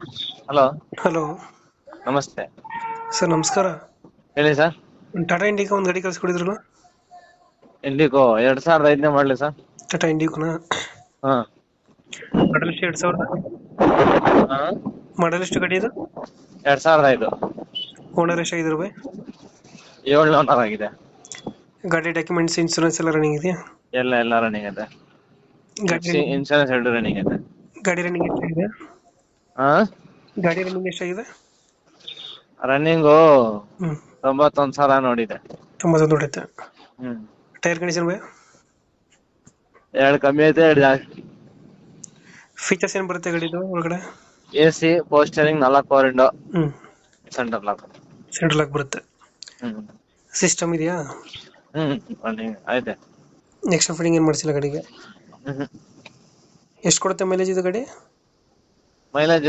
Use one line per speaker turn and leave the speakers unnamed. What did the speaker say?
Hello.
Hello.
ನಮಸ್ತೆ.
Sir ನಮಸ್ಕಾರ.
ಹೇಳಿ ಸರ್.
ಟಾಟಾ ಇಂಡಿಕಾ ಒಂದು ಗಾಡಿ ಕಳ್ಸಿಕೊಡಿದ್ರಲ್ಲ.
ಇಂಡಿಗೋ 2005ನೇ ಮಾಡಲಿ ಸರ್.
ಟಾಟಾ ಇಂಡಿಕೋನ
ಹಾ.
ಮಾಡಲ್ ಎಷ್ಟು 2000?
ಹಾ.
ಮಾಡಲ್ ಎಷ್ಟು ಗಾಡಿ ಇದು?
2005.
Owner ಎಷ್ಟಾಗಿದ್ರು by?
7 ಓನರ್ ಆಗಿದೆ.
ಗಾಡಿ ಡಾಕ್ಯುಮೆಂಟ್ಸ್ ಇನ್ಸೂರೆನ್ಸ್ ಎಲ್ಲ ರನ್ನಿಂಗ್ ಇದೆಯಾ?
ಎಲ್ಲ ರನ್ನಿಂಗ್ ಇದೆ.
ಗಾಡಿ ರನ್ನಿಂಗ್
ಇನ್ಶೂರೆನ್ಸ್ 2 ರನ್ನಿಂಗ್ ಇದೆ.
ಗಾಡಿ ರನ್ನಿಂಗ್ ಎಷ್ಟಾಗಿದೆ?
ಹಾ.
ಗಾಡಿ ರನ್ನಿಂಗ್ ಎಷ್ಟಾಗಿದೆ?
ರನ್ನಿಂಗು
ಹ್ಞೂ
91,000 ನೋಡಿದೆ.
91 ಹೊಡೆಯುತ್ತೆ.
ಹ್ಮ್.
ಟೈರ್ ಕಂಡೀಷನ್ ಬೈ?
2 ಕಮ್ಮಿ ಐತೆ, 2 ಜಾಸ್ತಿ.
ಫೀಚರ್ಸ್ ಏನು ಬರುತ್ತೆ ಗಾಡಿದು ಒಳಗಡೆ?
AC, ಪೋಸ್ಟರಿಂಗ್, 4 ಪವರ್ ವಿಂಡೋ,
ಹ್ಞೂ
ಸೆಂಟರ್ ಲಾಕ್.
ಸೆಂಟ್ರಲ್ ಲಾಕ್ ಬರುತ್ತೆ.
ಹ್ಮ್.
ಸಿಸ್ಟಮ್ ಇದೆಯಾ?
ರನ್ನಿಂಗ್ ಐತೆ.
ಎಕ್ಸ್ಟ್ರಾ ಫಿಟ್ಟಿಂಗ್ ಏನು ಮಾಡಿಸಿಲ್ಲ ಗಾಡಿಗೆ?
ಹ್ಮ್.
ಎಷ್ಟು ಕೊಡುತ್ತೆ ಮೈಲೇಜ್ ಇದು ಗಾಡಿ?
ಮೈಲೇಜ್